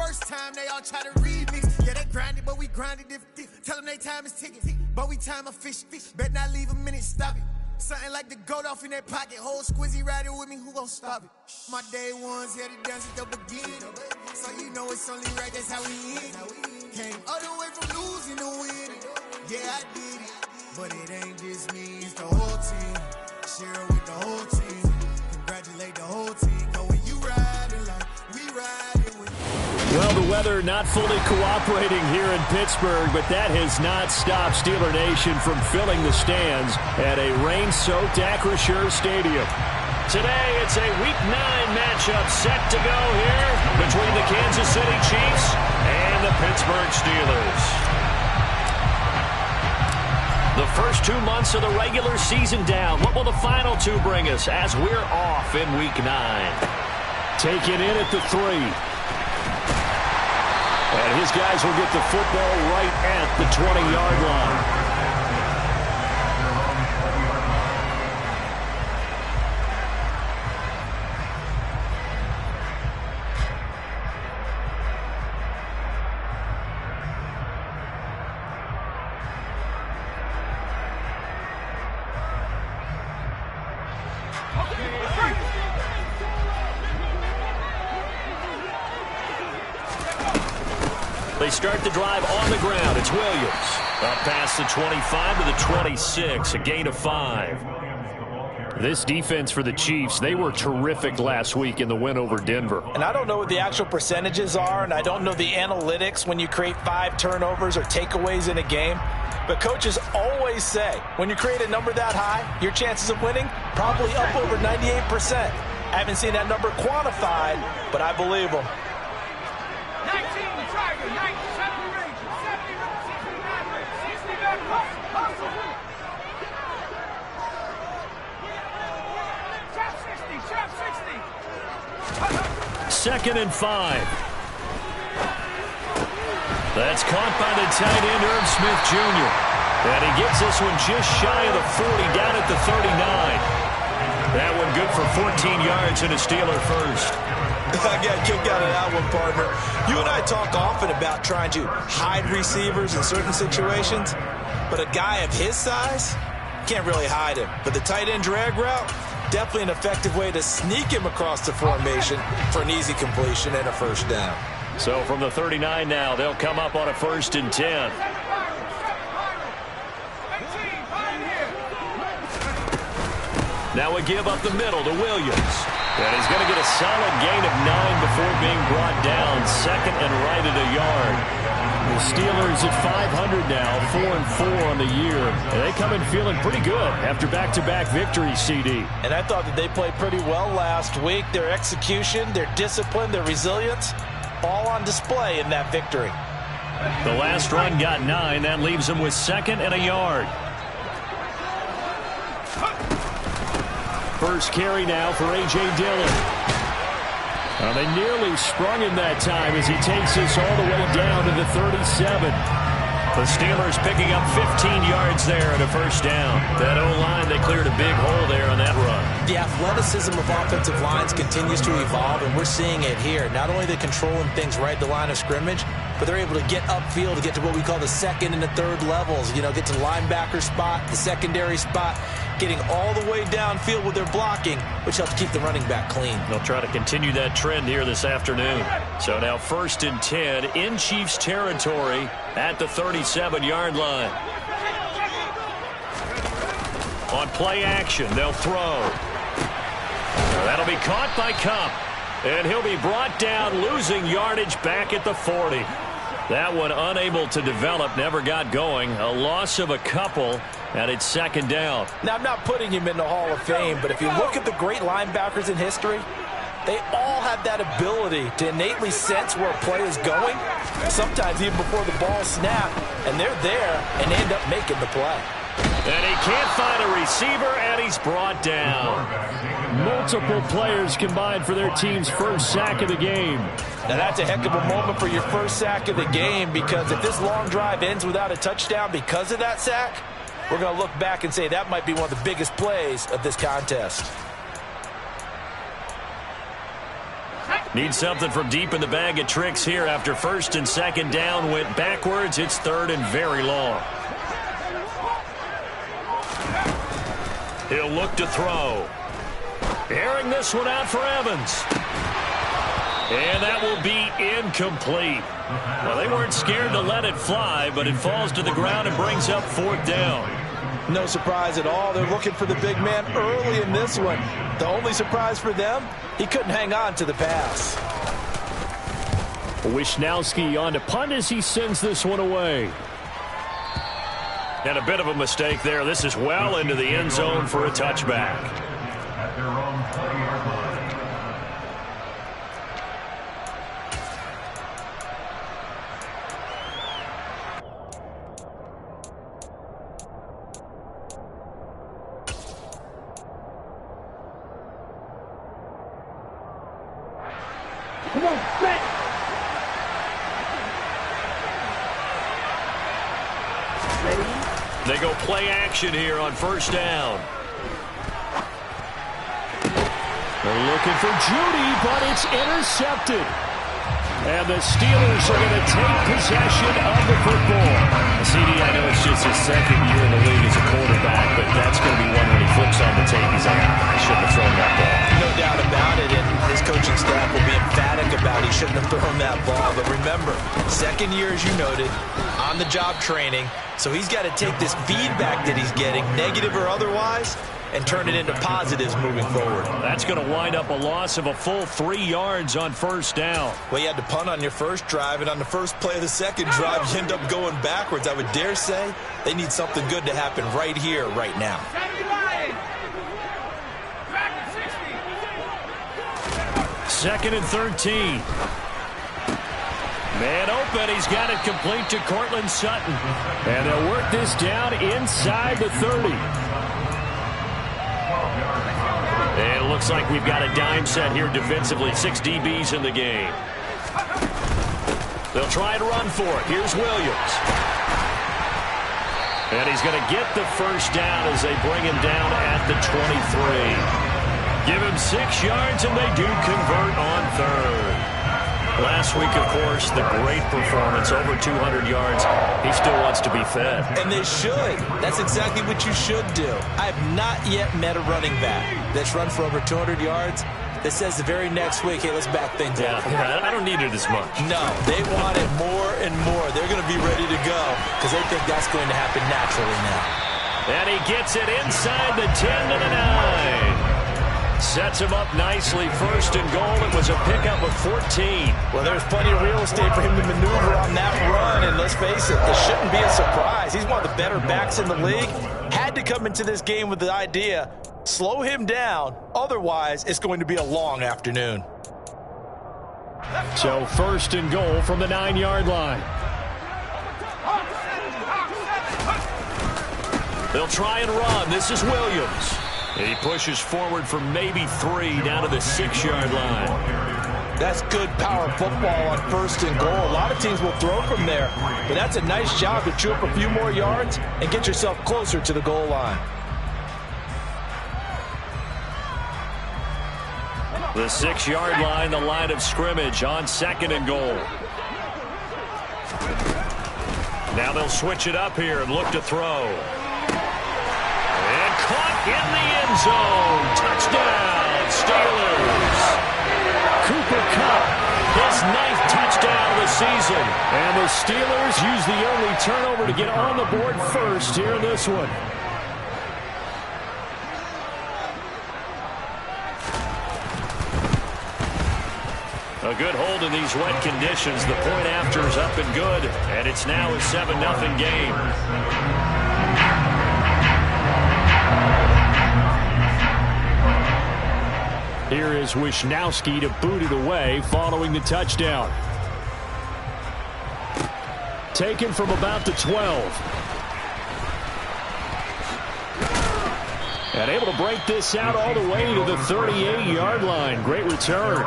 first time, they all try to remix. Yeah, they grinded, but we grinded different. Tell them they time is ticking, but we time a fish. Bet not leave a minute, stop it. Something like the goat off in that pocket. Whole squizzy riding with me, who gon' stop it? My day ones here to dance at the beginning. So you know it's only right, that's how we end. Came all the way from losing to winning. Yeah, I did it, but it ain't just me, it's the whole team. Share with the whole team. Congratulate the whole team. Cause when you riding like we riding with. Well, the weather not fully cooperating here in Pittsburgh, but that has not stopped Steeler Nation from filling the stands at a rain-soaked Acrisure Stadium. Today, it's a Week 9 matchup set to go here between the Kansas City Chiefs and the Pittsburgh Steelers. The first 2 months of the regular season down. What will the final 2 bring us as we're off in Week 9? Taken in at the 3. And his guys will get the football right at the 20-yard line. They start the drive on the ground. It's Williams. Up past the 25 to the 26, a gain of 5. This defense for the Chiefs, they were terrific last week in the win over Denver. And I don't know what the actual percentages are, and I don't know the analytics when you create 5 turnovers or takeaways in a game. But coaches always say, when you create a number that high, your chances of winning probably up over 98%. I haven't seen that number quantified, but I believe them. 19, Tiger, 19, 70 Rangers, 70 Rangers, 60 back, hustle. Chop 60. Second and 5. That's caught by the tight end, Irv Smith Jr. And he gets this one just shy of the 40, down at the 39. That one good for 14 yards and a Steeler first. I got kicked out of that one, partner. You and I talk often about trying to hide receivers in certain situations, but a guy of his size can't really hide him. But the tight end drag route, definitely an effective way to sneak him across the formation for an easy completion and a first down. So from the 39 now, they'll come up on a 1st and 10. Now we give up the middle to Williams. And he's going to get a solid gain of 9 before being brought down. Second and right at a yard. The Steelers at 500 now, 4-4 on the year. And they come in feeling pretty good after back-to-back victories, CD. And I thought that they played pretty well last week. Their execution, their discipline, their resilience, all on display in that victory. The last run got 9. That leaves them with 2nd and a yard. First carry now for A.J. Dillon. Well, they nearly sprung him that time as he takes this all the way down to the 37. The Steelers picking up 15 yards there and a first down. That O-line, they cleared a big hole there on that run. The athleticism of offensive lines continues to evolve, and we're seeing it here. Not only are they controlling things right at the line of scrimmage, but they're able to get upfield to get to what we call the 2nd and the 3rd levels. You know, get to the linebacker spot, the secondary spot, getting all the way downfield with their blocking, which helps keep the running back clean. They'll try to continue that trend here this afternoon. So now 1st and 10 in Chiefs territory at the 37-yard line. On play action, they'll throw. That'll be caught by Kupp. And he'll be brought down, losing yardage back at the 40. That one unable to develop, never got going. A loss of a couple, and it's 2nd down. Now, I'm not putting him in the Hall of Fame, but if you look at the great linebackers in history, they all have that ability to innately sense where a play is going, sometimes even before the ball snaps, and they're there and end up making the play. And he can't find a receiver, and he's brought down. Multiple players combined for their team's first sack of the game. Now, that's a heck of a moment for your first sack of the game, because if this long drive ends without a touchdown because of that sack, we're going to look back and say that might be one of the biggest plays of this contest. Need something from deep in the bag of tricks here after first and second down went backwards. It's third and very long. He'll look to throw. Airing this one out for Evans. And that will be incomplete. Well, they weren't scared to let it fly, but it falls to the ground and brings up fourth down. No surprise at all. They're looking for the big man early in this one. The only surprise for them, he couldn't hang on to the pass. Wishnowski on to punt as he sends this one away. And a bit of a mistake there. This is well into the end zone for a touchback. Come on, set. They go play action here on first down. They're looking for Judy, but it's intercepted. And the Steelers are going to take possession of the football. CD, I know it's just his second year in the league as a quarterback, but that's going to be one when he flips on the tape. He's like, I shouldn't have thrown that ball. No doubt about it, and his coaching staff will be emphatic about he shouldn't have thrown that ball. But remember, second year, as you noted, on-the-job training, so he's got to take this feedback that he's getting, negative or otherwise, and turn it into positives moving forward. That's going to wind up a loss of a full 3 yards on first down. Well, you had to punt on your first drive, and on the first play of the second drive, you end up going backwards. I would dare say they need something good to happen right here, right now. Second and 13. Man open. He's got it complete to Cortland Sutton. And they'll work this down inside the 30. And it looks like we've got a dime set here defensively. 6 DBs in the game. They'll try and run for it. Here's Williams. And he's going to get the first down as they bring him down at the 23. Give him 6 yards, and they do convert on third. Last week, of course, the great performance, over 200 yards. He still wants to be fed. And they should. That's exactly what you should do. I have not yet met a running back that's run for over 200 yards that says the very next week, hey, let's back things up. Yeah, I don't need it as much. No, they want it more and more. They're going to be ready to go because they think that's going to happen naturally now. And he gets it inside the 10 to the 9. Sets him up nicely. First and goal. It was a pickup of 14. Well, there's plenty of real estate for him to maneuver on that run. And let's face it, it shouldn't be a surprise. He's one of the better backs in the league. Had to come into this game with the idea, slow him down. Otherwise, it's going to be a long afternoon. So first and goal from the 9-yard line. They'll try and run. This is Williams. He pushes forward for maybe 3 down to the 6-yard line. That's good power football on first and goal. A lot of teams will throw from there, but that's a nice job to chew up a few more yards and get yourself closer to the goal line. The 6-yard line, the line of scrimmage on second and goal. Now they'll switch it up here and look to throw. Caught in the end zone. Touchdown, Steelers. Cooper Kupp, His 9th touchdown of the season. and the Steelers use the only turnover to get on the board first here in this one. A good hold in these wet conditions. The point after is up and good, and it's now a 7-0 game. Here is Wishnowski to boot it away following the touchdown. Taken from about the 12. And able to break this out all the way to the 38-yard line. Great return.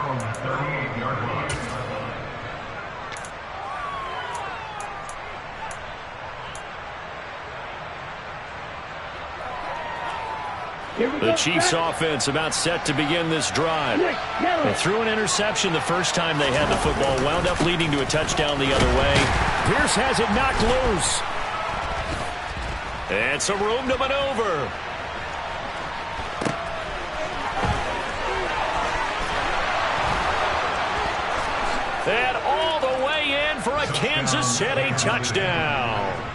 The Chiefs offense about set to begin this drive. They threw an interception the first time they had the football, wound up leading to a touchdown the other way. Pierce has it knocked loose. And some room to maneuver. And all the way in for a Kansas City touchdown.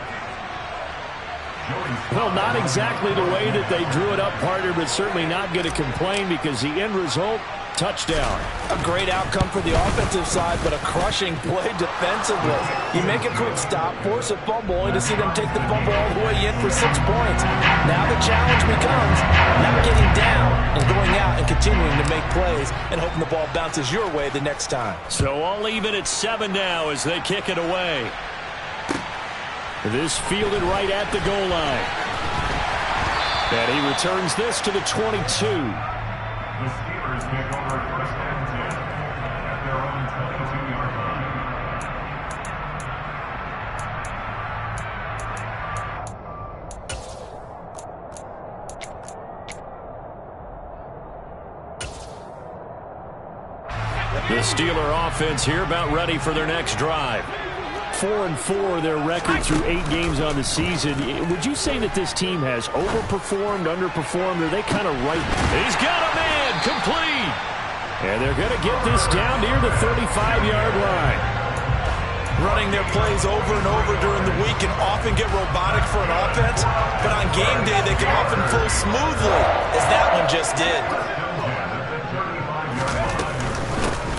Well, not exactly the way that they drew it up, partner, but certainly not going to complain because the end result, touchdown. A great outcome for the offensive side, but a crushing play defensively. You make a quick stop, force a fumble, only to see them take the fumble all the way in for 6 points. Now the challenge becomes not getting down and going out and continuing to make plays and hoping the ball bounces your way the next time. So all even at 7 now as they kick it away. This fielded right at the goal line. And he returns this to the 22. The Steelers take over first and 10 at their own 22-yard line. The Steeler offense here about ready for their next drive. 4-4 their record through 8 games on the season. Would you say that this team has overperformed, underperformed, or are they kind of right? He's got a man complete. And they're going to get this down near the 35-yard line. Running their plays over and over during the week can often get robotic for an offense, but on game day they can often flow smoothly, as that one just did.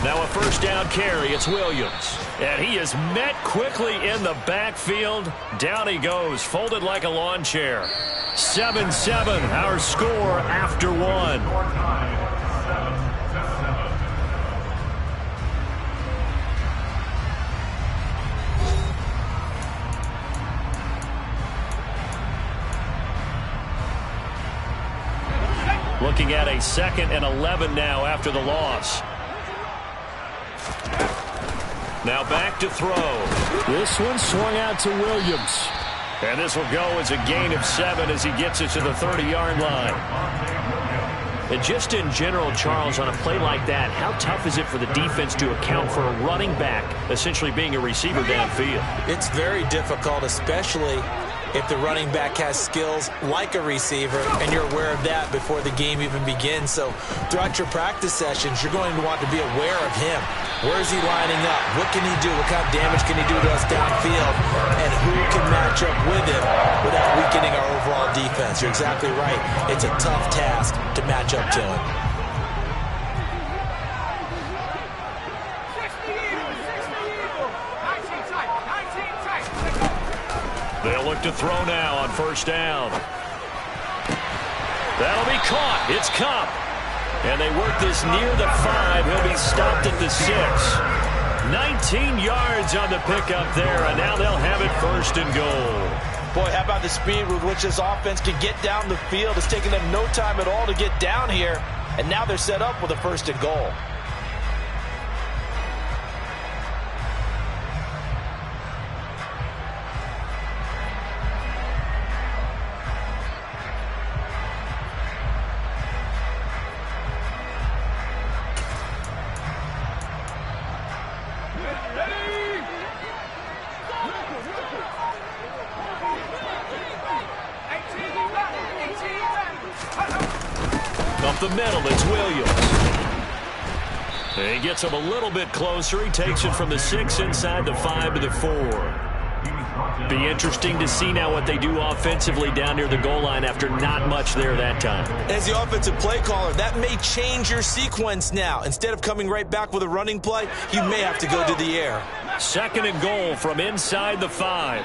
Now a first down carry. It's Williams. And he is met quickly in the backfield. Down he goes, folded like a lawn chair. 7-7, our score after 1. Looking at a 2nd and 11 now after the loss. Now back to throw. This one swung out to Williams. And this will go as a gain of 7 as he gets it to the 30-yard line. And just in general, Charles, on a play like that, how tough is it for the defense to account for a running back essentially being a receiver downfield? It's very difficult, especially if the running back has skills like a receiver, and you're aware of that before the game even begins. So throughout your practice sessions, you're going to want to be aware of him. Where is he lining up? What can he do? What kind of damage can he do to us downfield? And who can match up with him without weakening our overall defense? You're exactly right. It's a tough task to match up to him. They'll look to throw now on first down. That'll be caught. It's Cup. And they work this near the 5. He'll be stopped at the 6. 19 yards on the pickup there, and now they'll have it 1st and goal. Boy, how about the speed with which this offense can get down the field? It's taken them no time at all to get down here, and now they're set up with a 1st and goal. Up the middle, it's Williams. He gets him a little bit closer. He takes it from the 6 inside the 5 to the 4. Be interesting to see now what they do offensively down near the goal line after not much there that time. As the offensive play caller, that may change your sequence now. Instead of coming right back with a running play, you may have to go to the air. 2nd and goal from inside the 5.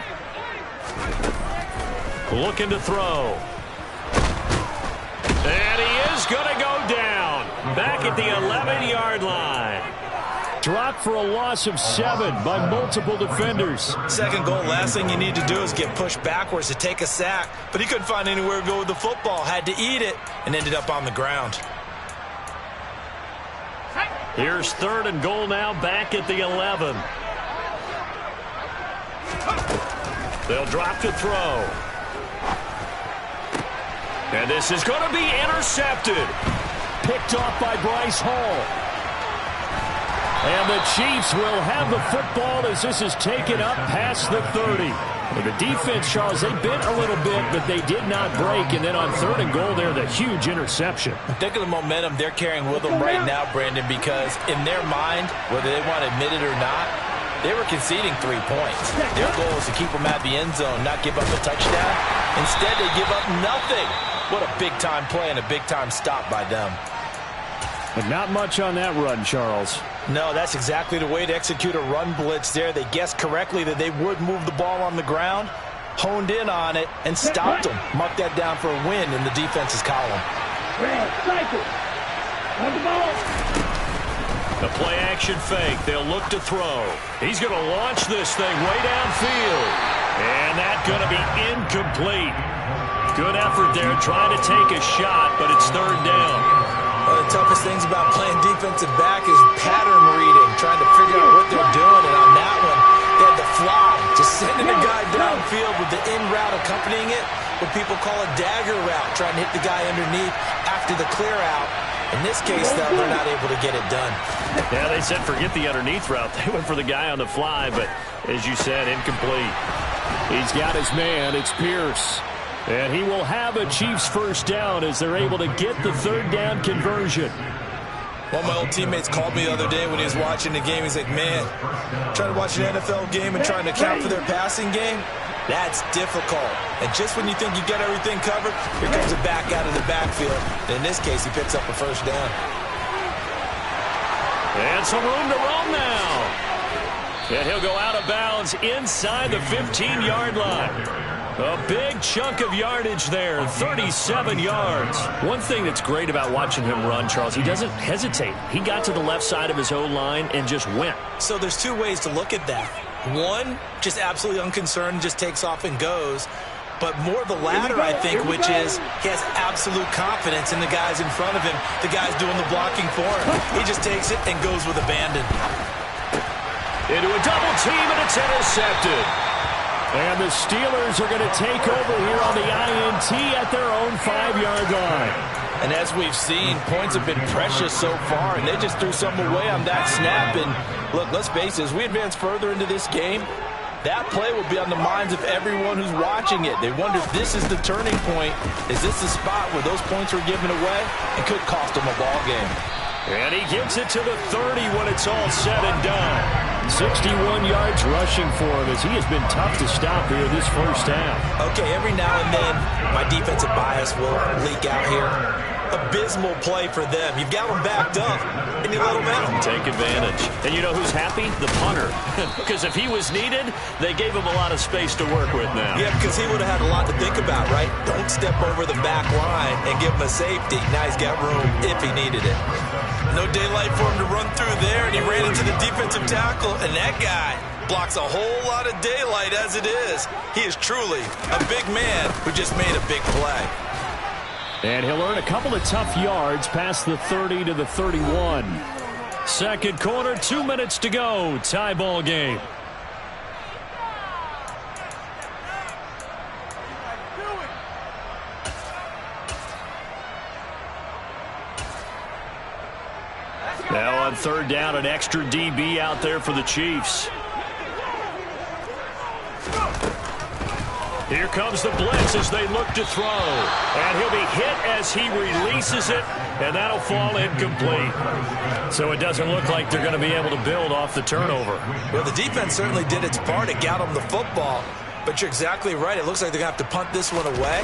Looking to throw. And he is going to go down. Back at the 11-yard line. Dropped for a loss of 7 by multiple defenders. 2nd goal, last thing you need to do is get pushed backwards to take a sack. But he couldn't find anywhere to go with the football. Had to eat it and ended up on the ground. Here's 3rd and goal now, back at the 11. They'll drop to throw. And this is going to be intercepted. Picked off by Bryce Hall. And the Chiefs will have the football as this is taken up past the 30. And the defense, Charles, they bent a little bit, but they did not break. And then on 3rd and goal there, the huge interception. Think of the momentum they're carrying with them right now, Brandon, because in their mind, whether they want to admit it or not, they were conceding 3 points. Their goal is to keep them at the end zone, not give up a touchdown. Instead, they give up nothing. What a big-time play and a big-time stop by them. But not much on that run, Charles. No, that's exactly the way to execute a run blitz there. They guessed correctly that they would move the ball on the ground, honed in on it, and stopped them. Mark that down for a win in the defense's column. Cycle. On the ball. The play action fake. They'll look to throw. He's going to launch this thing way downfield. And that's going to be incomplete. Good effort there trying to take a shot, but it's 3rd down. One of the toughest things about playing defensive back is pattern reading, trying to figure out what they're doing. And on that one, they had to fly, just sending the guy downfield with the in route accompanying it, what people call a dagger route, trying to hit the guy underneath after the clear out. In this case, though, they're not able to get it done. Yeah, they said forget the underneath route. They went for the guy on the fly, but as you said, incomplete. He's got his man. It's Pierce. And he will have a Chiefs first down as they're able to get the 3rd down conversion. One of my old teammates called me the other day when he was watching the game. He's like, man, trying to watch an NFL game and trying to account for their passing game, that's difficult. And just when you think you got everything covered, here comes a back out of the backfield. And in this case, he picks up a first down. And some room to roam now. And he'll go out of bounds inside the 15-yard line. A big chunk of yardage there, 37 yards. One thing that's great about watching him run, Charles, he doesn't hesitate. He got to the left side of his O-line and just went. So there's 2 ways to look at that. One, just absolutely unconcerned, just takes off and goes. But more the latter, I think, which is he has absolute confidence in the guys in front of him, the guys doing the blocking for him. He just takes it and goes with abandon. Into a double team, and it's intercepted. And the Steelers are going to take over here on the INT at their own 5-yard line. And as we've seen, points have been precious so far, and they just threw some away on that snap. And look, let's face it, as we advance further into this game, that play will be on the minds of everyone who's watching it. They wonder if this is the turning point. Is this the spot where those points were given away? It could cost them a ball game. And he gets it to the 30 when it's all said and done. 61 yards rushing for him as he has been tough to stop here this first half. Okay, every now and then my defensive bias will leak out here. Abysmal play for them. You've got them backed up, and you let them out. Take advantage. And you know who's happy? The punter. Because if he was needed, they gave him a lot of space to work with now. Yeah, because he would have had a lot to think about, right? Don't step over the back line and give him a safety. Now he's got room if he needed it. No daylight for him to run through there, and he ran into the defensive tackle, and that guy blocks a whole lot of daylight as it is. He is truly a big man who just made a big play. And he'll earn a couple of tough yards past the 30 to the 31. Second quarter, 2 minutes to go. Tie ball game. Now on 3rd down, an extra DB out there for the Chiefs. Here comes the blitz as they look to throw. And he'll be hit as he releases it, and that'll fall incomplete. So it doesn't look like they're going to be able to build off the turnover. Well, the defense certainly did its part. It got them the football. But you're exactly right. It looks like they're going to have to punt this one away.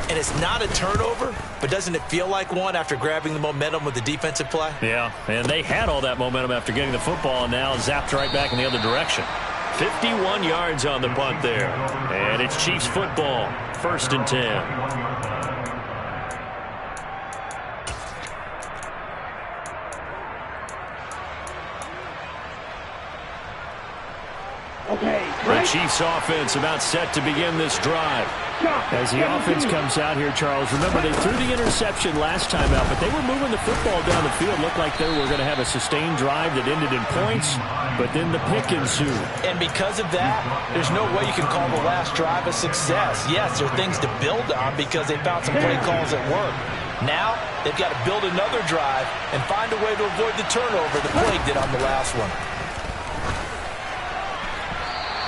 And it's not a turnover, but doesn't it feel like one after grabbing the momentum with the defensive play? Yeah, and they had all that momentum after getting the football, and now zapped right back in the other direction. 51 yards on the punt there. And it's Chiefs football, 1st and 10. Okay, The Chiefs offense about set to begin this drive. As the offense comes out here, Charles, remember they threw the interception last time out, but they were moving the football down the field. Looked like they were going to have a sustained drive that ended in points, but then the pick ensued. And because of that, there's no way you can call the last drive a success. Yes, there are things to build on because they found some play calls that work. Now, they've got to build another drive and find a way to avoid the turnover the Plague did on the last one.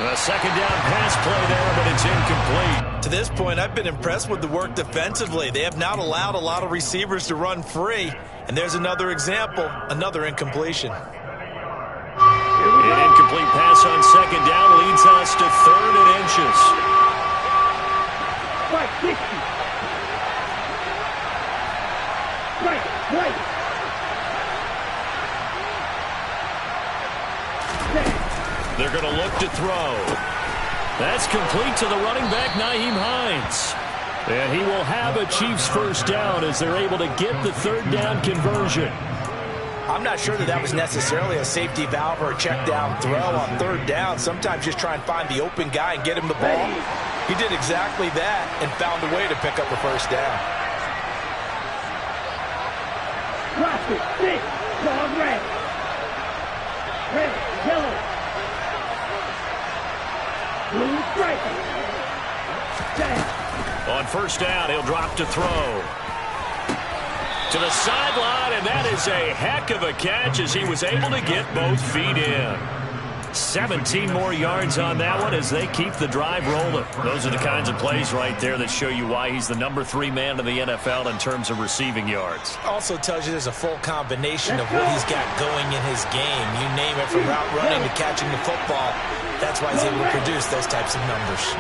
A second down pass play there, but it's incomplete. To this point, I've been impressed with the work defensively. They have not allowed a lot of receivers to run free. And there's another example, another incompletion. An incomplete pass on second down leads us to 3rd and inches. Right, 60. Right. They're going to look to throw. That's complete to the running back, Nyheim Hines. And he will have a Chiefs first down as they're able to get the 3rd down conversion. I'm not sure that was necessarily a safety valve or a check down throw on 3rd down. Sometimes just try and find the open guy and get him the ball. He did exactly that and found a way to pick up the first down. Watch it. 6. Dog red. Red. Yellow. Blue striker. On first down, he'll drop to throw. To the sideline, and that is a heck of a catch as he was able to get both feet in. 17 more yards on that one as they keep the drive rolling. Those are the kinds of plays right there that show you why he's the number 3 man in the NFL in terms of receiving yards. Also tells you there's a full combination of what he's got going in his game. You name it, from route running to catching the football. That's why he's able to produce those types of numbers.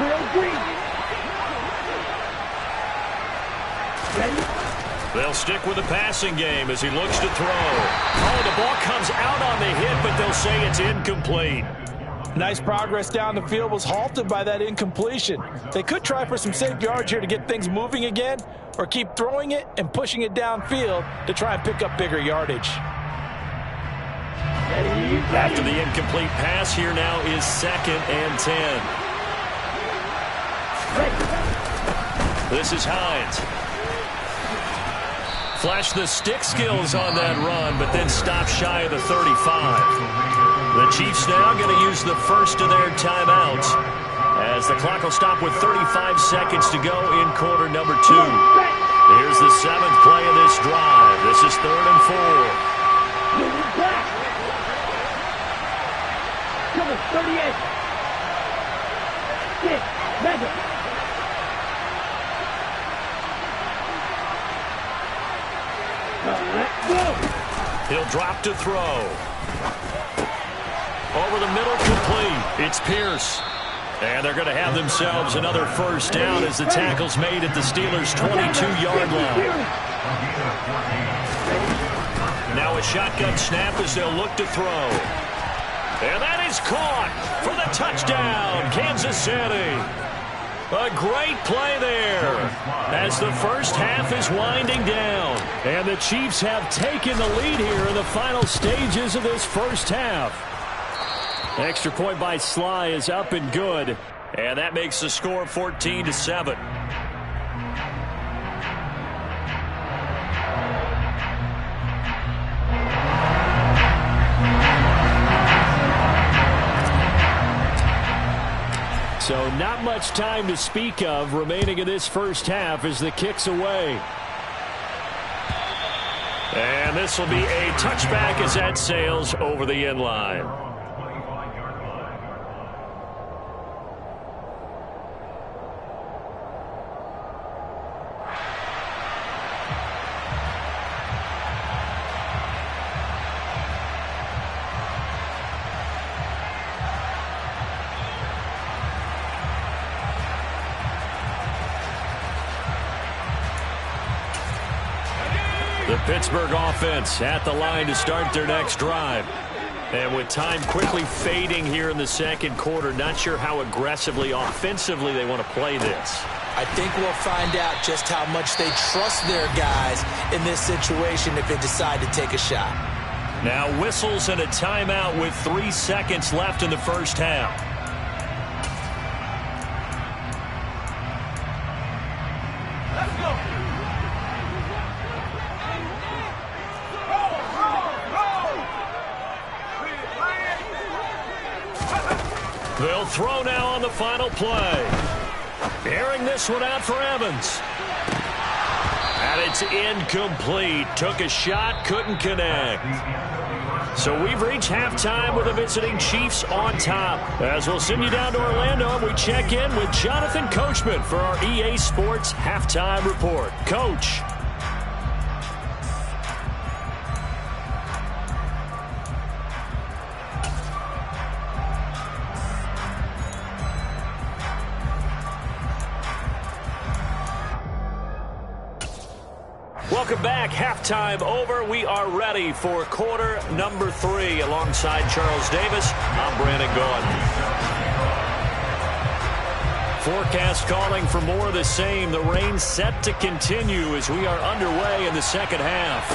They'll stick with the passing game as he looks to throw. Oh, the ball comes out on the hit, but they'll say it's incomplete. Nice progress down the field was halted by that incompletion. They could try for some safe yards here to get things moving again, or keep throwing it and pushing it downfield to try and pick up bigger yardage. After the incomplete pass, here now is 2nd and 10. This is Hines. Flash the stick skills on that run, but then stop shy of the 35. The Chiefs now going to use the first of their timeouts as the clock will stop with 35 seconds to go in quarter number 2. Here's the 7th play of this drive. This is 3rd and 4. 38. 6. Mega. He'll drop to throw. Over the middle, complete. It's Pierce. And they're going to have themselves another first down as the tackle's made at the Steelers' 22-yard line. Now a shotgun snap as they'll look to throw. And that is caught for the touchdown, Kansas City. A great play there as the first half is winding down. And the Chiefs have taken the lead here in the final stages of this first half. Extra point by Sly is up and good. And that makes the score 14-7. So not much time to speak of remaining in this first half as the kick's away. And this will be a touchback as that sails over the end line. The Pittsburgh offense at the line to start their next drive. And with time quickly fading here in the second quarter, not sure how aggressively, offensively they want to play this. I think we'll find out just how much they trust their guys in this situation if they decide to take a shot. Now whistles and a timeout with 3 seconds left in the first half. They'll throw now on the final play. Airing this one out for Evans. And it's incomplete. Took a shot, couldn't connect. So we've reached halftime with the visiting Chiefs on top. As we'll send you down to Orlando, and we check in with Jonathan Coachman for our EA Sports Halftime Report. Coach. Welcome back. Halftime over. We are ready for quarter number 3. Alongside Charles Davis, I'm Brandon Gaudin. Forecast calling for more of the same. The rain set to continue as we are underway in the second half.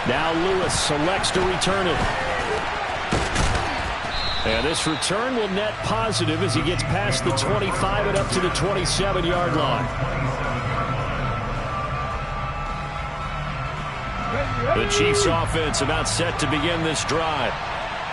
Now Lewis selects to return it. And this return will net positive as he gets past the 25 and up to the 27-yard line. The Chiefs offense about set to begin this drive.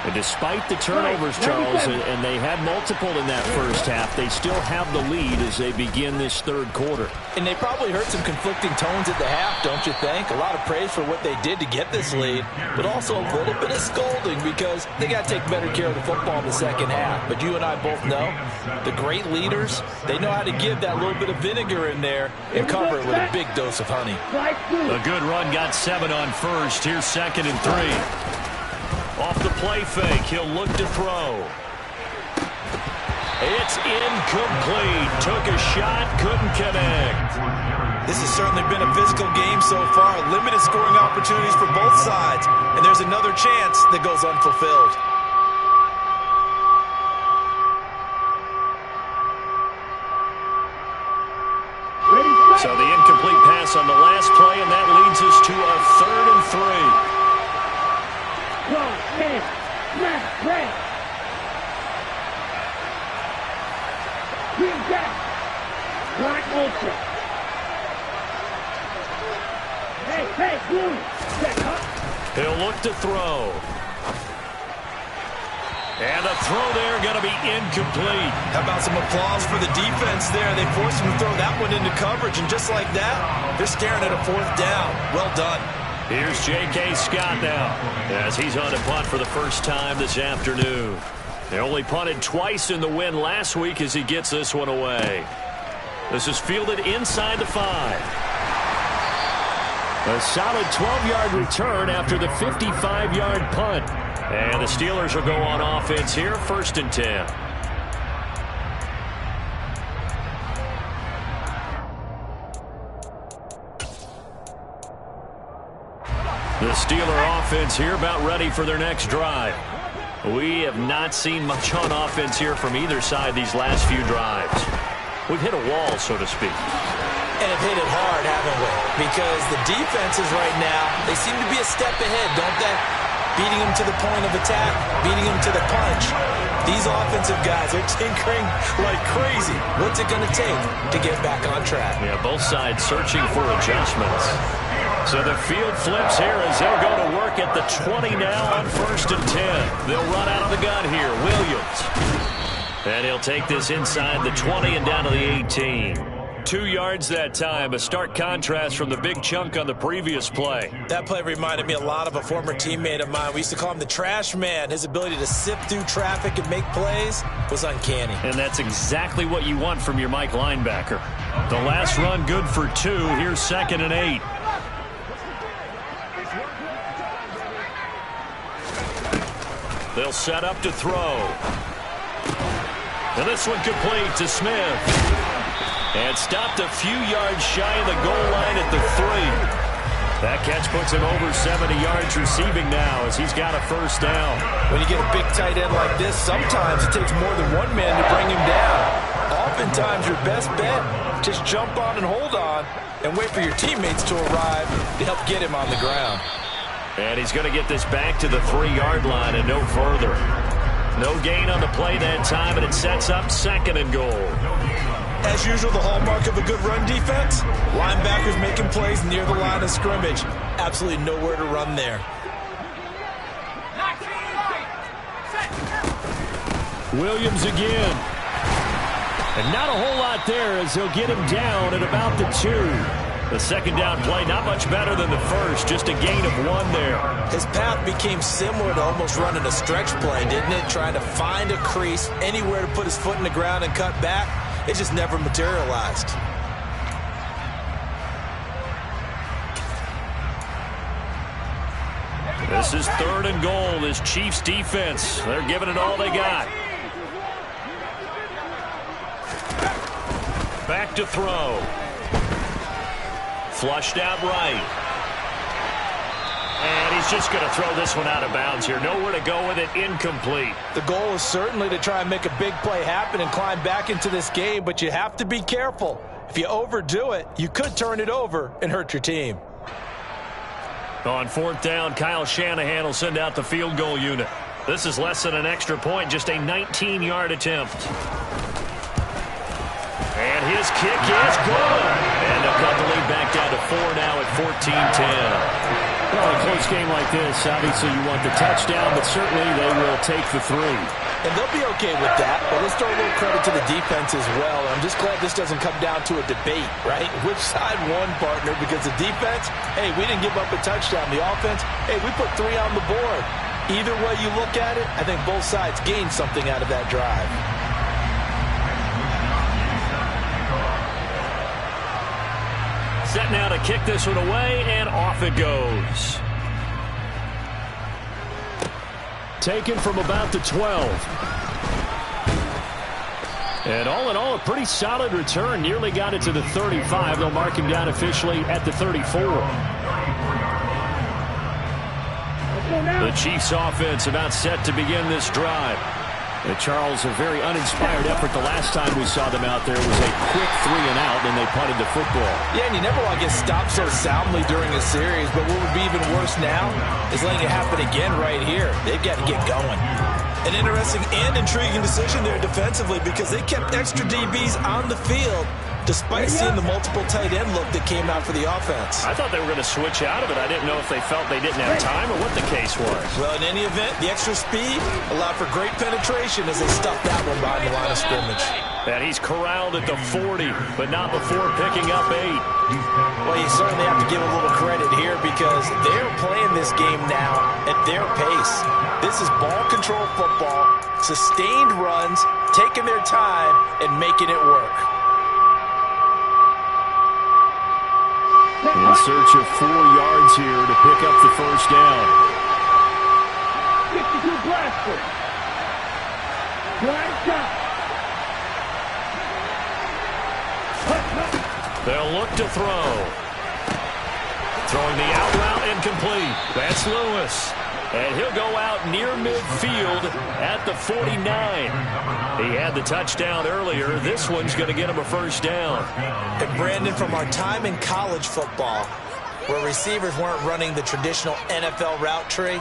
And despite the turnovers, Charles, and they had multiple in that first half, they still have the lead as they begin this third quarter. And they probably heard some conflicting tones at the half, don't you think? A lot of praise for what they did to get this lead, but also a little bit of scolding because they got to take better care of the football in the second half. But you and I both know the great leaders, they know how to give that little bit of vinegar in there and cover it with a big dose of honey. A good run got 7 on first. Here's 2nd and 3. Off the play fake, he'll look to throw. It's incomplete. Took a shot, couldn't connect. This has certainly been a physical game so far. Limited scoring opportunities for both sides. And there's another chance that goes unfulfilled. So the incomplete pass on the last play, and that leads us to a 3rd and 3. He'll look to throw. And the throw there going to be incomplete. How about some applause for the defense there? They forced him to throw that one into coverage, and just like that, they're staring at a 4th down. Well done. Here's J.K. Scott now as he's on a punt for the first time this afternoon. They only punted twice in the win last week as he gets this one away. This is fielded inside the 5. A solid 12-yard return after the 55-yard punt. And the Steelers will go on offense here, 1st and 10. The Steeler offense here about ready for their next drive. We have not seen much on offense here from either side these last few drives. We've hit a wall, so to speak. And have hit it hard, haven't we? Because the defenses right now, they seem to be a step ahead, don't they? Beating them to the point of attack, beating them to the punch. These offensive guys are tinkering like crazy. What's it going to take to get back on track? Yeah, both sides searching for adjustments. So the field flips here as they'll go to work at the 20 now on 1st and 10. They'll run out of the gun here. Williams. And he'll take this inside the 20 and down to the 18. 2 yards that time. A stark contrast from the big chunk on the previous play. That play reminded me a lot of a former teammate of mine. We used to call him the trash man. His ability to sift through traffic and make plays was uncanny. And that's exactly what you want from your Mike linebacker. The last run good for 2. Here's 2nd and 8. They'll set up to throw. And this one complete to Smith. And stopped a few yards shy of the goal line at the 3. That catch puts him over 70 yards receiving now as he's got a 1st down. When you get a big tight end like this, sometimes it takes more than one man to bring him down. Oftentimes your best bet, just jump on and hold on and wait for your teammates to arrive to help get him on the ground. And he's going to get this back to the 3-yard line and no further. No gain on the play that time, and it sets up 2nd and goal. As usual, the hallmark of a good run defense, linebackers making plays near the line of scrimmage. Absolutely nowhere to run there. Williams again. And not a whole lot there as he'll get him down at about the 2. The second down play, not much better than the first, just a gain of 1 there. His path became similar to almost running a stretch play, didn't it? Trying to find a crease, anywhere to put his foot in the ground and cut back. It just never materialized. This is 3rd and goal. This Chiefs defense, they're giving it all they got. Back to throw. Flushed out right. And he's just going to throw this one out of bounds here. Nowhere to go with it. Incomplete. The goal is certainly to try and make a big play happen and climb back into this game, but you have to be careful. If you overdo it, you could turn it over and hurt your team. On 4th down, Kyle Shanahan will send out the field goal unit. This is less than an extra point, just a 19-yard attempt. And his kick is good. And they'll cut the lead back down to 4 now at 14-10. Well, a close game like this, obviously you want the touchdown, but certainly they will take the 3. And they'll be okay with that, but let's throw a little credit to the defense as well. I'm just glad this doesn't come down to a debate, right? Which side won, partner? Because the defense, hey, we didn't give up a touchdown. The offense, hey, we put 3 on the board. Either way you look at it, I think both sides gained something out of that drive. Set now to kick this one away, and off it goes. Taken from about the 12. And all in all, a pretty solid return. Nearly got it to the 35. They'll mark him down officially at the 34. The Chiefs offense about set to begin this drive. Charles, a very uninspired effort the last time we saw them out there was a quick 3 and out, and they punted the football. Yeah, and you never want to get stopped so soundly during a series, but what would be even worse now is letting it happen again right here. They've got to get going. An interesting and intriguing decision there defensively because they kept extra DBs on the field despite seeing the multiple tight end look that came out for the offense. I thought they were going to switch out of it. I didn't know if they felt they didn't have time or what the case was. Well, in any event, the extra speed allowed for great penetration as they stuffed that one behind the line of scrimmage. And he's corralled at the 40, but not before picking up 8. Well, you certainly have to give a little credit here because they're playing this game now at their pace. This is ball control football, sustained runs, taking their time, and making it work. In search of 4 yards here to pick up the first down. 52 blaster. Blind shot. They'll look to throw. Throwing the out route incomplete. That's Lewis. And he'll go out near midfield at the 49. He had the touchdown earlier. This one's going to get him a first down. And Brandon, from our time in college football, where receivers weren't running the traditional NFL route tree,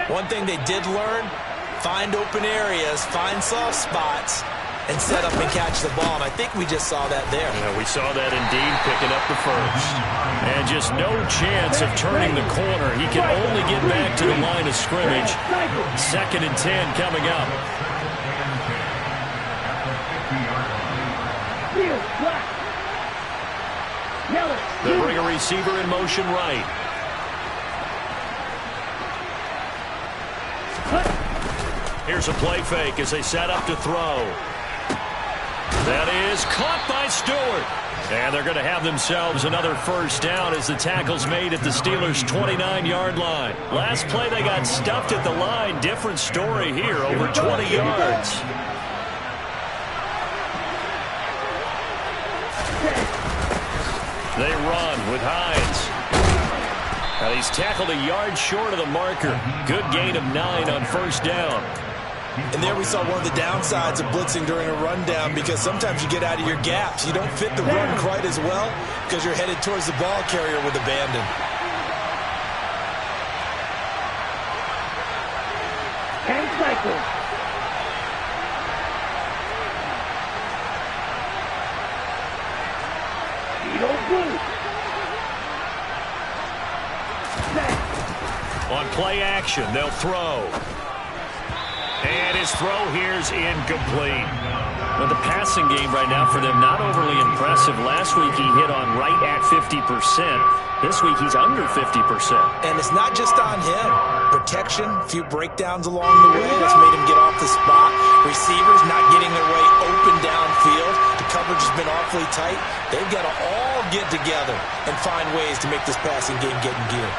one thing they did learn, find open areas, find soft spots, and set up and catch the ball. And I think we just saw that there. Yeah, we saw that indeed, picking up the first. And just no chance of turning the corner. He can only get back to the line of scrimmage. 2nd and 10 coming up. They'll bring a receiver in motion right. Here's a play fake as they set up to throw. That is caught by Stewart. And they're going to have themselves another first down as the tackle's made at the Steelers' 29-yard line. Last play, they got stuffed at the line. Different story here, over 20 yards. They run with Hines. Now he's tackled a yard short of the marker. Good gain of 9 on first down. And there we saw one of the downsides of blitzing during a rundown because sometimes you get out of your gaps. You don't fit the run quite as well because you're headed towards the ball carrier with abandon. And cycle. On play action, they'll throw. And his throw here's incomplete. Well, the passing game right now for them, not overly impressive. Last week he hit on right at 50%. This week he's under 50%. And it's not just on him. Protection, a few breakdowns along the way that's made him get off the spot. Receivers not getting their way open downfield. The coverage has been awfully tight. They've got to all get together and find ways to make this passing game get in gear.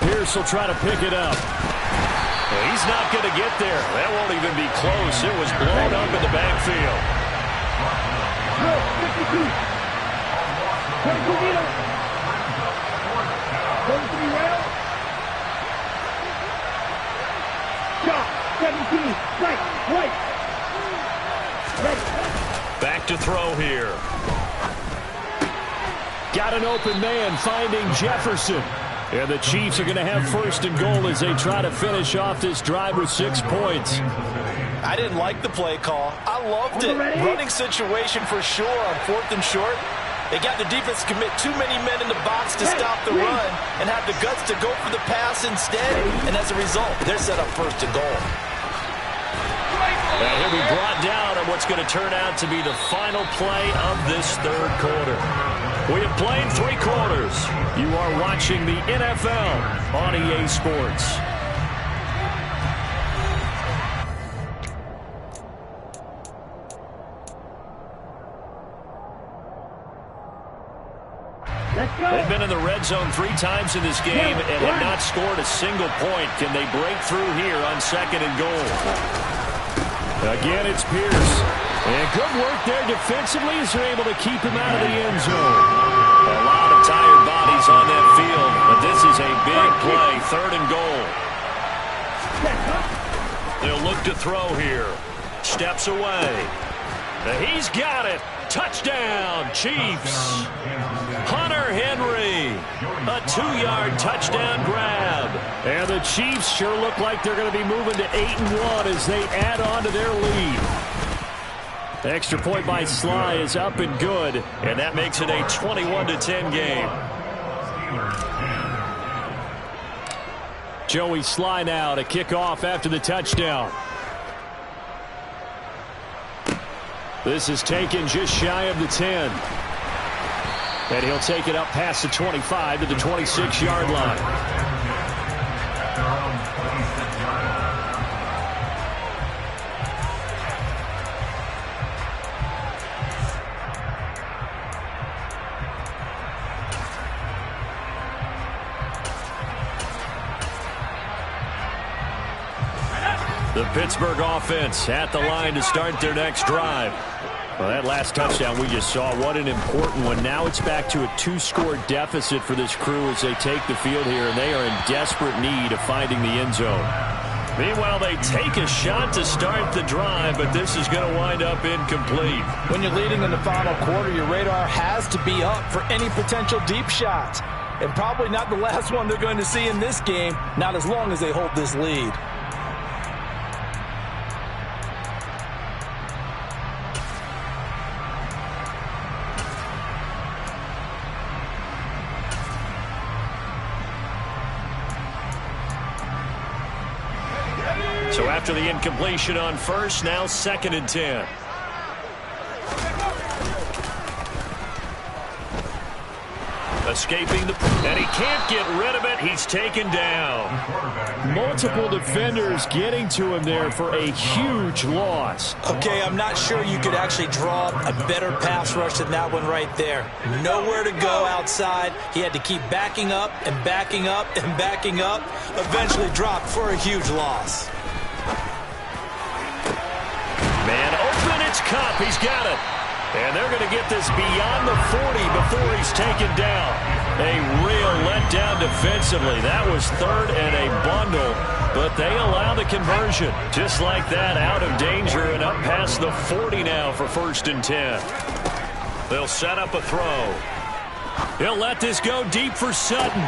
Pierce will try to pick it up. Well, he's not going to get there. That won't even be close. It was blown up in the backfield. Back to throw here. Got an open man finding Jefferson. And the Chiefs are going to have first and goal as they try to finish off this drive with 6 points. I didn't like the play call. I loved it. Running situation for sure on 4th and short. They got the defense to commit too many men in the box to stop the run and have the guts to go for the pass instead. And as a result, they're set up first and goal. And he'll be brought down on what's going to turn out to be the final play of this third quarter. We have played 3 quarters. You are watching the NFL on EA Sports. They've been in the red zone 3 times in this game and have not scored a single point. Can they break through here on 2nd and goal? Again, it's Pierce. And good work there defensively as they're able to keep him out of the end zone. A lot of tired bodies on that field, but this is a big play, 3rd and goal. They'll look to throw here. Steps away. He's got it. Touchdown, Chiefs. Hunter Henry, a 2-yard touchdown grab. And the Chiefs sure look like they're going to be moving to 8-1 as they add on to their lead. The extra point by Sly is up and good, and that makes it a 21-10 game. Joey Sly now to kick off after the touchdown. This is taken just shy of the 10. And he'll take it up past the 25 to the 26-yard line. The Pittsburgh offense at the line to start their next drive. Well, that last touchdown we just saw, what an important one. Now it's back to a 2-score deficit for this crew as they take the field here, and they are in desperate need of finding the end zone. Meanwhile, they take a shot to start the drive, but this is going to wind up incomplete. When you're leading in the final quarter, your radar has to be up for any potential deep shots. And probably not the last one they're going to see in this game, not as long as they hold this lead. So after the incompletion on first, now 2nd and 10. Escaping and he can't get rid of it. He's taken down. Multiple defenders getting to him there for a huge loss. Okay, I'm not sure you could actually draw a better pass rush than that one right there. Nowhere to go outside. He had to keep backing up and backing up and backing up. Eventually dropped for a huge loss. Man open, it's Cup. He's got it. And they're going to get this beyond the 40 before he's taken down. A real letdown defensively. That was 3rd and a bundle, but they allow the conversion. Just like that, out of danger and up past the 40 now for 1st and 10. They'll set up a throw. He'll let this go deep for Sutton.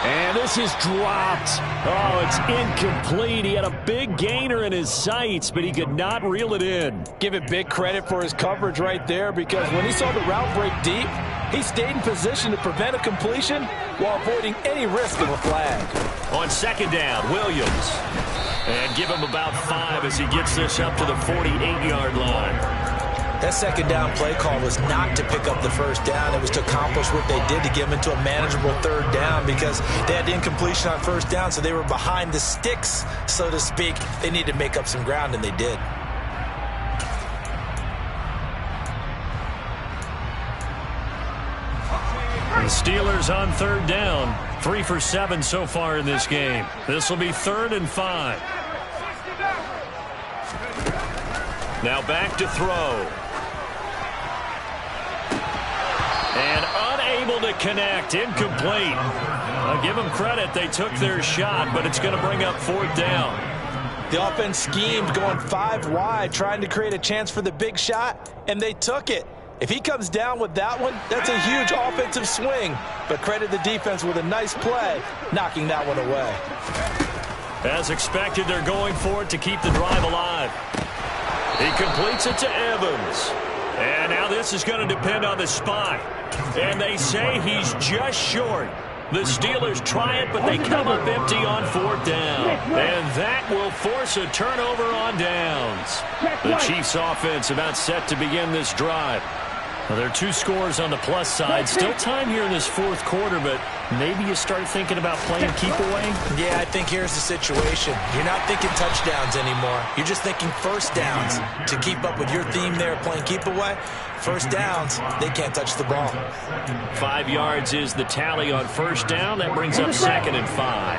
And this is dropped. Oh, it's incomplete. He had a big gainer in his sights, but he could not reel it in. Give it big credit for his coverage right there, because when he saw the route break deep, He stayed in position to prevent a completion while avoiding any risk of a flag. On second down, Williams. And give him about 5 as he gets this up to the 48-yard line. That second down play call was not to pick up the first down. It was to accomplish what they did to get them into a manageable third down because they had incompletion on first down, so they were behind the sticks, so to speak. They needed to make up some ground, and they did. The Steelers on third down. 3 for 7 so far in this game. This will be 3rd and 5. Now back to throw. And unable to connect. Incomplete. I'll give them credit. They took their shot, but it's going to bring up 4th down. The offense schemed going 5 wide, trying to create a chance for the big shot, and they took it. If he comes down with that one, that's a huge offensive swing. But credit the defense with a nice play, knocking that one away. As expected, they're going for it to keep the drive alive. He completes it to Evans. And now this is going to depend on the spot. And they say he's just short. The Steelers try it, but they come up empty on 4th down. And that will force a turnover on downs. The Chiefs offense about set to begin this drive. Well, there are 2 scores on the plus side. Still time here in this 4th quarter, but maybe you start thinking about playing keep away? Yeah, I think here's the situation. You're not thinking touchdowns anymore. You're just thinking first downs. To keep up with your theme there, playing keep away, first downs, they can't touch the ball. 5 yards is the tally on first down. That brings up 2nd and 5.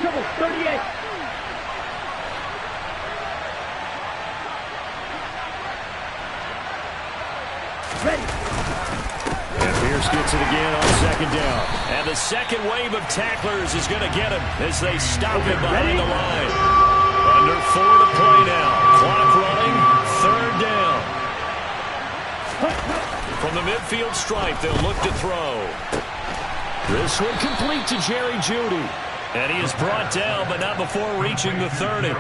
Triple 38. Ready. And Pierce gets it again on second down. And the second wave of tacklers is going to get him as they stop him behind the line. Under 4 to play now. Clock running. 3rd down. From the midfield stripe, they'll look to throw. This one complete to Jerry Jeudy. And he is brought down, but not before reaching the 30.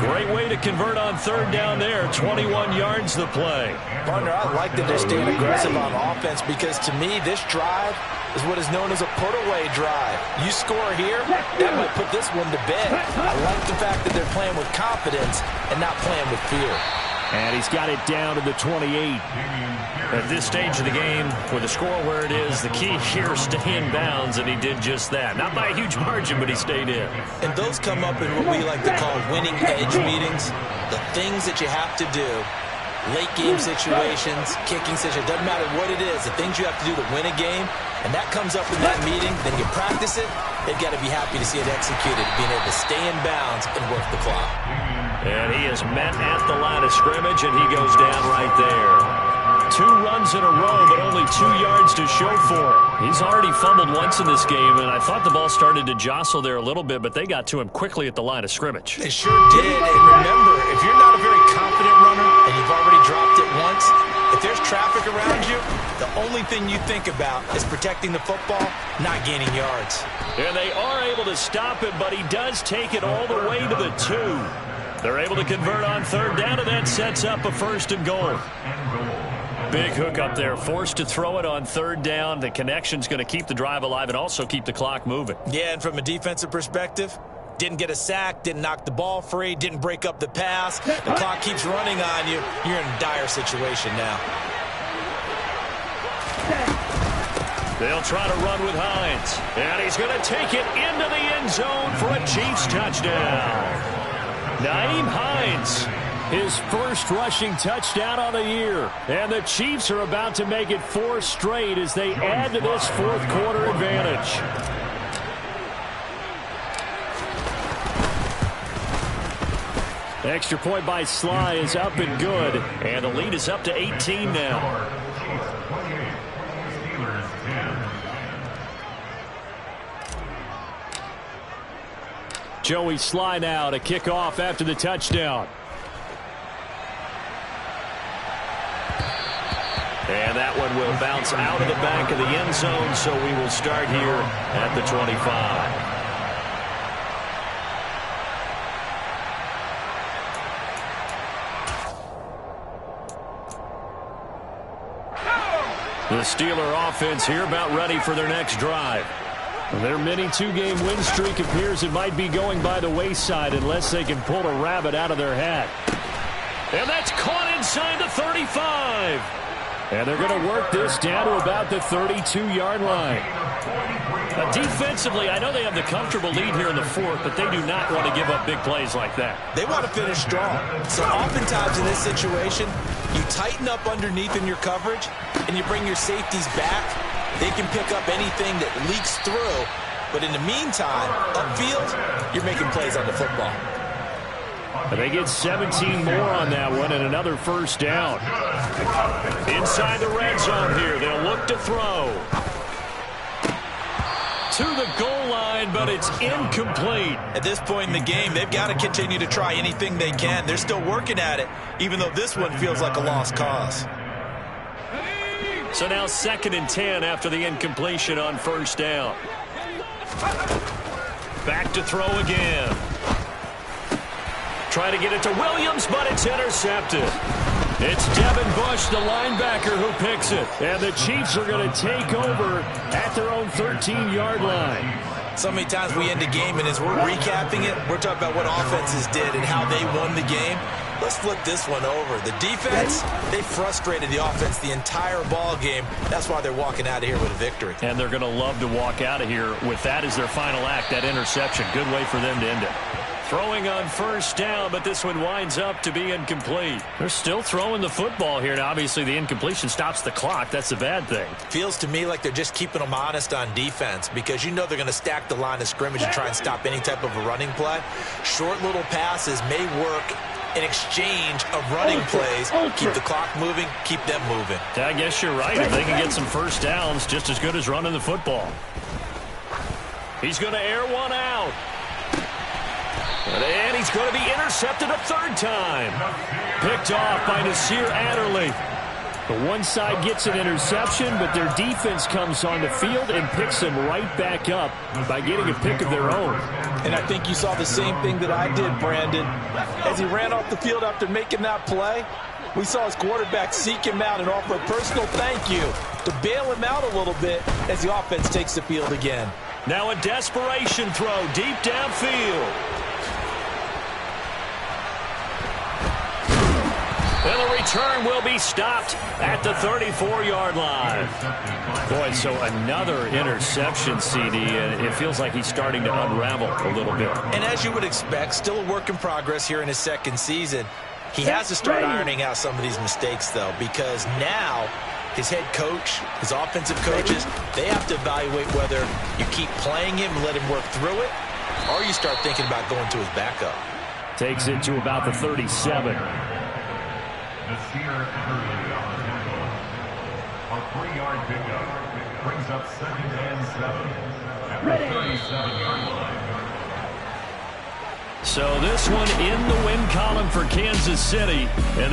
Great way to convert on 3rd down there. 21 yards the play. Partner, I like that they're staying aggressive on offense because to me, this drive is what is known as a put-away drive. You score here, that might put this one to bed. I like the fact that they're playing with confidence and not playing with fear. And he's got it down to the 28. At this stage of the game, with the score where it is, the key here is stay in bounds, and he did just that. Not by a huge margin, but he stayed in. And those come up in what we like to call winning edge meetings. The things that you have to do, late game situations, kicking situations, doesn't matter what it is, the things you have to do to win a game, and that comes up in that meeting, then you practice it, they've got to be happy to see it executed, being able to stay in bounds and work the clock. And he is met at the line of scrimmage, and he goes down right there. 2 runs in a row, but only 2 yards to show for it. He's already fumbled once in this game, and I thought the ball started to jostle there a little bit, but they got to him quickly at the line of scrimmage. They sure did, and remember, if you're not a very confident runner and you've already dropped it once, if there's traffic around you, the only thing you think about is protecting the football, not gaining yards. And they are able to stop him, but he does take it all the way to the 2. They're able to convert on 3rd down, and that sets up a 1st and goal. Big hook up there, forced to throw it on 3rd down. The connection's going to keep the drive alive and also keep the clock moving. Yeah, and from a defensive perspective, didn't get a sack, didn't knock the ball free, didn't break up the pass. The clock keeps running on you. You're in a dire situation now. They'll try to run with Hines. And he's going to take it into the end zone for a Chiefs touchdown. Nyheim Hines, his first rushing touchdown on the year. And the Chiefs are about to make it 4 straight as they add to this 4th quarter advantage. Extra point by Sly is up and good. And the lead is up to 18 now. Joey Sly now to kick off after the touchdown. And that one will bounce out of the back of the end zone, so we will start here at the 25. The Steeler offense here about ready for their next drive. Their mini two-game win streak appears it might be going by the wayside unless they can pull a rabbit out of their hat. And that's caught inside the 35. And they're going to work this down to about the 32-yard line. Defensively, I know they have the comfortable lead here in the fourth, but they do not want to give up big plays like that. They want to finish strong. So oftentimes in this situation, you tighten up underneath in your coverage, and you bring your safeties back. They can pick up anything that leaks through. But in the meantime, upfield, you're making plays on the football. And they get 17 more on that one and another first down. Inside the red zone here, they'll look to throw. To the goal line, but it's incomplete. At this point in the game, they've got to continue to try anything they can. They're still working at it, even though this one feels like a lost cause. So now 2nd and 10 after the incompletion on first down. Back to throw again. Try to get it to Williams, but it's intercepted. It's Devin Bush, the linebacker, who picks it. And the Chiefs are going to take over at their own 13-yard line. So many times we end a game, and as we're recapping it, we're talking about what offenses did and how they won the game. Let's flip this one over. The defense, they frustrated the offense the entire ball game. That's why they're walking out of here with a victory. And they're going to love to walk out of here with that as their final act, that interception. Good way for them to end it. Throwing on first down, but this one winds up to be incomplete. They're still throwing the football here. Now, obviously, the incompletion stops the clock. That's a bad thing. Feels to me like they're just keeping them honest on defense because you know they're going to stack the line of scrimmage and try and stop any type of a running play. Short little passes may work in exchange of running plays. Keep the clock moving, keep them moving. I guess you're right. If they can get some first downs, just as good as running the football. He's going to air one out. And he's going to be intercepted a third time. Picked off by Nasir Adderley. The one side gets an interception, but their defense comes on the field and picks them right back up by getting a pick of their own. And I think you saw the same thing that I did, Brandon. As he ran off the field after making that play, we saw his quarterback seek him out and offer a personal thank you to bail him out a little bit as the offense takes the field again. Now a desperation throw deep downfield. And the return will be stopped at the 34-yard line. Boy, so another interception, CD, and it feels like he's starting to unravel a little bit. And as you would expect, still a work in progress here in his second season. He has to start ironing out some of these mistakes, though, because now his head coach, his offensive coaches, they have to evaluate whether you keep playing him and let him work through it, or you start thinking about going to his backup. Takes it to about the 37. Nasir Adderley on the tackle. A 3-yard pickup brings up 2nd and 7 at the 37-yard line. So this one in the win column for Kansas City, and they